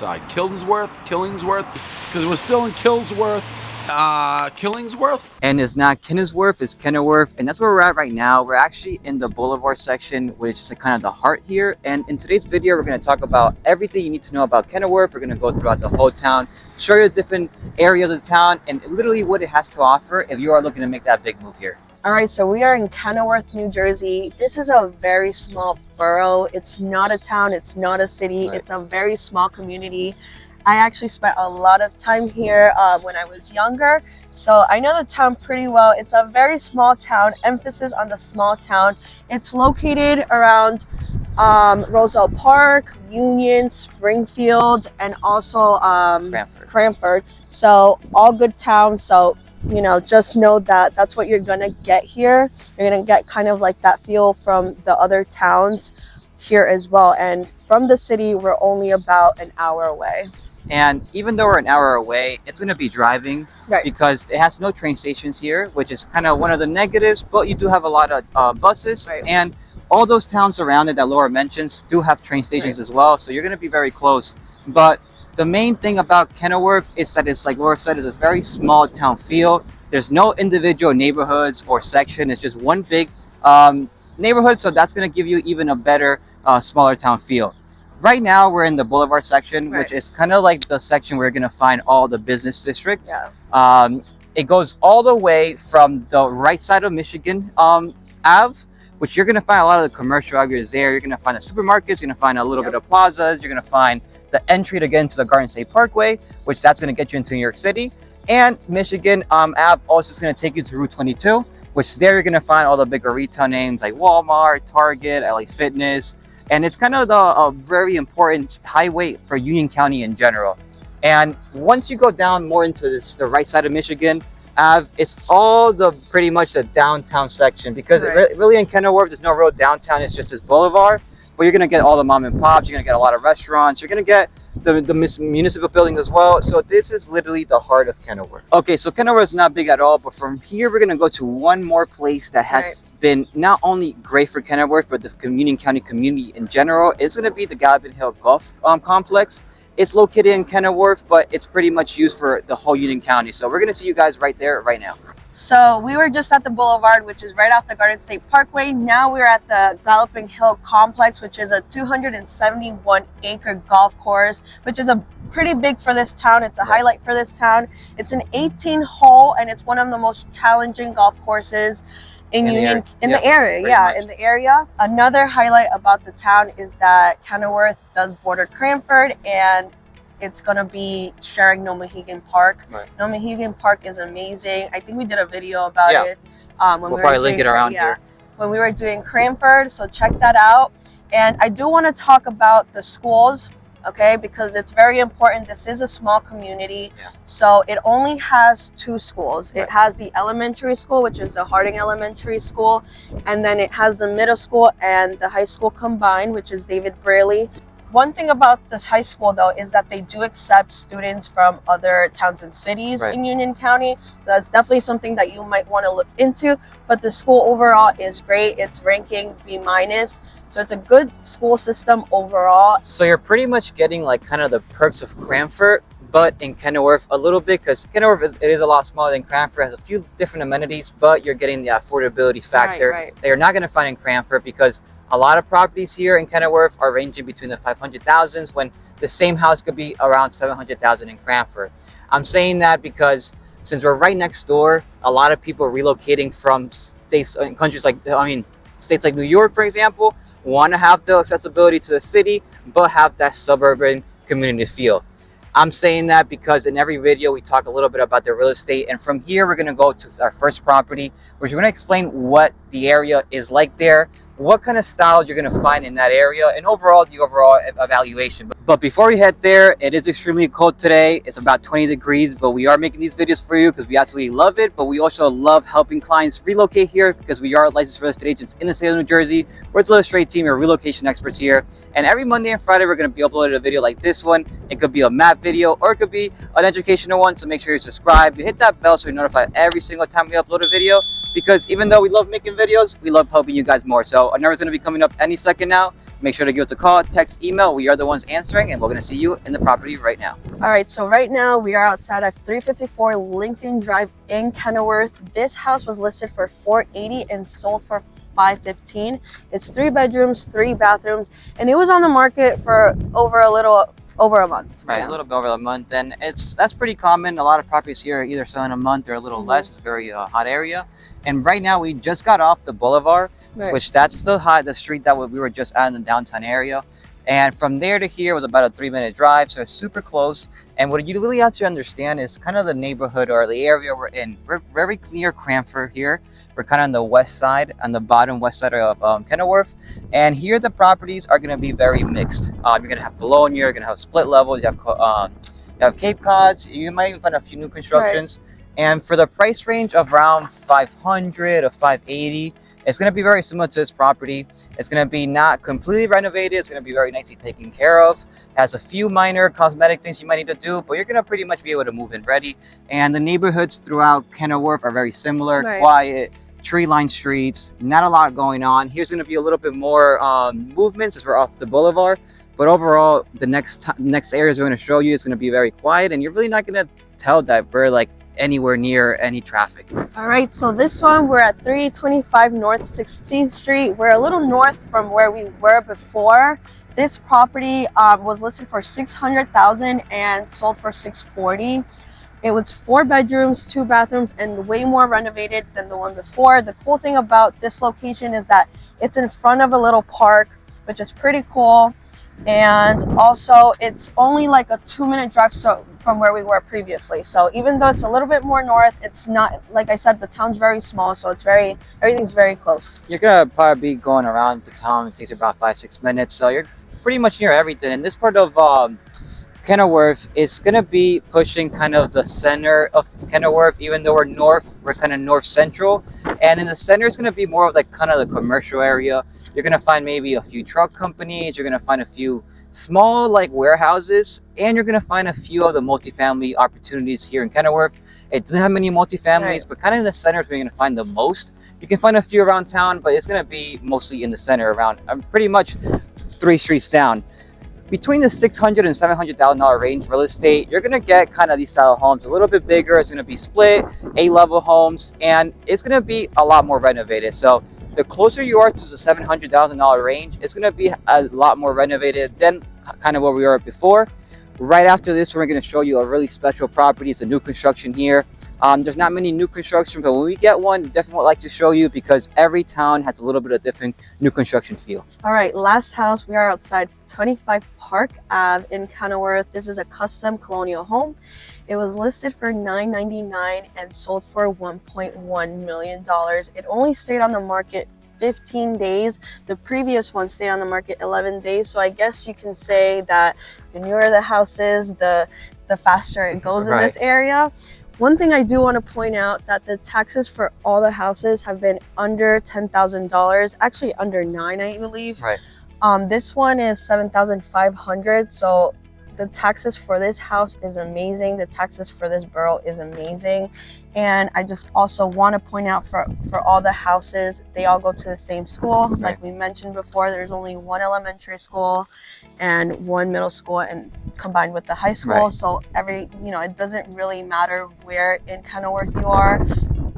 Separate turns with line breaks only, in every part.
Killingsworth, because we're still in Killingsworth.
And it's not Kenilworth, it's Kenilworth, and that's where we're at right now. We're actually in the Boulevard section, which is kind of the heart here. And in today's video, we're going to talk about everything you need to know about Kenilworth. We're going to go throughout the whole town, show you different areas of the town, and literally what it has to offer if you are looking to make that big move here.
All right, so we are in Kenilworth, New Jersey. This is a very small borough. It's not a town, it's not a city,
Right.
It's a very small community. I actually spent a lot of time here when I was younger, so I know the town pretty well. It's a very small town, emphasis on the small town. It's located around Roselle Park, Union, Springfield, and also Cranford. So all good towns. So, you know, just know that that's what you're gonna get here. You're gonna get kind of like that feel from the other towns here as well. And from the city, we're only about an hour away.
And even though we're an hour away, it's going to be driving,
Right.
because it has no train stations here, which is kind of one of the negatives, but you do have a lot of buses,
Right.
and all those towns around it that Laura mentions do have train stations
Right.
as well, so you're going to be very close. But the main thing about Kenilworth is that it's, like Laura said, is a very small town feel. There's no individual neighborhoods or section. It's just one big neighborhood, so that's going to give you even a better smaller town feel. Right now we're in the Boulevard section,
Right.
which is kind of like the section where you're going to find all the business districts.
Yeah.
It goes all the way from the right side of Michigan Ave, which you're going to find a lot of the commercial areas there. You're going to find the supermarkets, you're going to find a little bit of plazas, you're going to find the entry to get into the Garden State Parkway, which that's going to get you into New York City. And Michigan Ave also is going to take you to Route 22, which there you're going to find all the bigger retail names like Walmart, Target, LA Fitness. And it's kind of a very important highway for Union County in general. And once you go down more into the right side of Michigan Ave, it's all pretty much the downtown section, because
Right.
really in Kenilworth, there's no real downtown, it's just this boulevard. But you're going to get all the mom and pops, you're going to get a lot of restaurants, you're going to get the municipal buildings as well. So this is literally the heart of Kenilworth. Okay, so Kenilworth is not big at all, but from here we're going to go to one more place that has been not only great for Kenilworth, but the Union County community in general. It's going to be the Galloping Hill Golf Complex. It's located in Kenilworth, but it's pretty much used for the whole Union County. So we're going to see you guys right there, right now.
So we were just at the Boulevard, which is right off the Garden State Parkway. Now we're at the Galloping Hill Complex, which is a 271-acre golf course, which is a pretty big for this town. It's a highlight for this town. It's an 18-hole, and it's one of the most challenging golf courses in the area. Another highlight about the town is that Kenilworth does border Cranford, and it's gonna be sharing Nomahegan Park.
Right.
Nomahegan Park is amazing. I think we did a video about it. When
we'll probably link it around here.
When we were doing Cranford, so check that out. And I do want to talk about the schools, okay, because it's very important. This is a small community, so it only has 2 schools. It has the elementary school, which is the Harding Elementary School, and then it has the middle school and the high school combined, which is David Braley. One thing about this high school, though, is that they do accept students from other towns and cities in Union County. That's definitely something that you might want to look into. But the school overall is great. It's ranking B-. So it's a good school system overall.
So you're pretty much getting like kind of the perks of Cranford, but in Kenilworth a little bit, because Kenilworth is a lot smaller than Cranford. It has a few different amenities, but you're getting the affordability factor that you're not going to find in Cranford, because a lot of properties here in Kenilworth are ranging between the 500,000s, when the same house could be around 700,000 in Cranford. I'm saying that because since we're right next door, a lot of people relocating from states and countries like, states like New York, for example, want to have the accessibility to the city, but have that suburban community feel. I'm saying that because in every video we talk a little bit about the real estate, and from here we're going to go to our first property, which we're going to explain what the area is like there, what kind of styles you're going to find in that area, and the overall evaluation. But before we head there, it is extremely cold today. It's about 20 degrees, but we are making these videos for you because we absolutely love it. But we also love helping clients relocate here, because we are licensed real estate agents in the state of New Jersey. We're the Lestrade team, we're relocation experts here. And every Monday and Friday, we're going to be uploading a video like this one. It could be a map video, or it could be an educational one. So make sure you subscribe, you hit that bell so you're notified every single time we upload a video. because even though we love making videos, we love helping you guys more. So our number is going to be coming up any second now. Make sure to give us a call, text, email. We are the ones answering, and we're going to see you in the property right now.
All right, so right now we are outside of 354 Lincoln Drive in Kenilworth. This house was listed for $480 and sold for $515. It's 3 bedrooms, 3 bathrooms, and it was on the market for over a month.
Right, a little bit over a month, and that's pretty common. A lot of properties here are either selling a month or a little less. It's a very hot area, and right now we just got off the boulevard, which that's the street that we were just at in the downtown area. And from there to here was about a 3-minute drive, so it's super close. And what you really have to understand is kind of the neighborhood or the area we're in. We're very near Cranford here. We're kind of on the west side, on the bottom west side of Kenilworth. And here the properties are going to be very mixed. You're going to have Bologna, you're going to have split levels, you have Cape Cods, you might even find a few new constructions. Right. And for the price range of around $500 or $580, it's going to be very similar to this property. It's going to be not completely renovated. It's going to be very nicely taken care of. It has a few minor cosmetic things you might need to do, but you're going to pretty much be able to move in ready. And the neighborhoods throughout Kenilworth are very similar, quiet, tree-lined streets, not a lot going on. Here's going to be a little bit more movement since we're off the boulevard. But overall, the next areas we're going to show you is going to be very quiet, and you're really not going to tell that we're like anywhere near any traffic.
All right, so this one we're at 325 North 16th Street. We're a little north from where we were before. This property was listed for $600,000 and sold for $640,000. It was 4 bedrooms, 2 bathrooms, and way more renovated than the one before. The cool thing about this location is that it's in front of a little park, which is pretty cool. And also it's only like a 2-minute drive from where we were previously. So even though it's a little bit more north, it's not, like I said, the town's very small, so everything's very close.
You're gonna probably be going around the town. It takes you about 5-6 minutes, so you're pretty much near everything. And this part of Kenilworth is gonna be pushing kind of the center of Kenilworth. Even though we're kind of north central, and in the center is gonna be more of like kind of the commercial area. You're gonna find maybe a few truck companies, you're gonna find a few small like warehouses, and you're gonna find a few of the multifamily opportunities here in Kenilworth. It doesn't have many multifamilies, but kind of in the center is where you're gonna find the most. You can find a few around town, but it's gonna be mostly in the center around pretty much 3 streets down. Between the $600,000 and $700,000 range real estate, you're gonna get kind of these style of homes a little bit bigger. It's gonna be split, A-level homes, and it's gonna be a lot more renovated. So the closer you are to the $700,000 range, it's gonna be a lot more renovated than kind of where we were before. Right after this, we're gonna show you a really special property. It's a new construction here. There's not many new construction, but when we get one, definitely would like to show you because every town has a little bit of different new construction feel.
All right, last house, we are outside 25 Park Ave in Kenilworth. This is a custom colonial home. It was listed for $999 and sold for $1.1 million. It only stayed on the market 15 days. The previous one stayed on the market 11 days. So I guess you can say that the newer the house is, the faster it goes in this area. One thing I do want to point out that the taxes for all the houses have been under $10,000, actually under $9,000, I believe.
Right.
This one is $7,500. So the taxes for this house is amazing. The taxes for this borough is amazing. And I just also want to point out for all the houses, they all go to the same school. Right. Like we mentioned before, there's only 1 elementary school and 1 middle school, and combined with the high school. Right. So it doesn't really matter where in Kenilworth you are.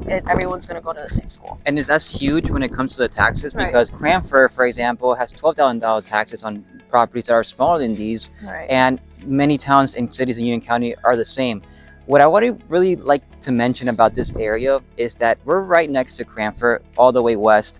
Everyone's going to go to the same school.
And that's huge when it comes to the taxes, because Cranford, for example, has $12,000 taxes on properties that are smaller than these. Right. And many towns and cities in Union County are the same. What I would really like to mention about this area is that we're right next to Cranford, all the way west.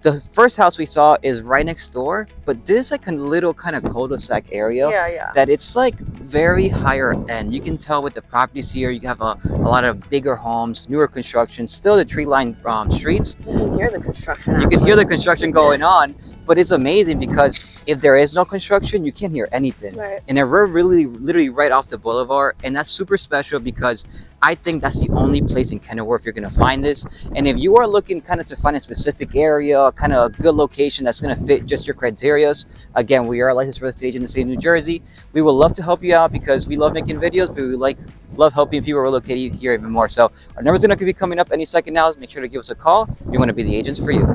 The first house we saw is right next door, but this is like a little kind of cul-de-sac area that it's like very higher end. You can tell with the properties here, you have a lot of bigger homes, newer construction, still the tree-lined streets.
You can hear the construction.
You can hear the construction going on, but it's amazing because if there is no construction, you can't hear anything.
Right.
And we're really literally right off the boulevard, and that's super special because I think that's the only place in Kenilworth you're gonna find this. And if you are looking kind of to find a specific area, kind of a good location that's gonna fit just your criteria, again, we are a licensed real estate agent in the state of New Jersey. We would love to help you out because we love making videos, but we love helping people relocate here even more. So our number's gonna be coming up any second now. Make sure to give us a call. We want to be the agents for you.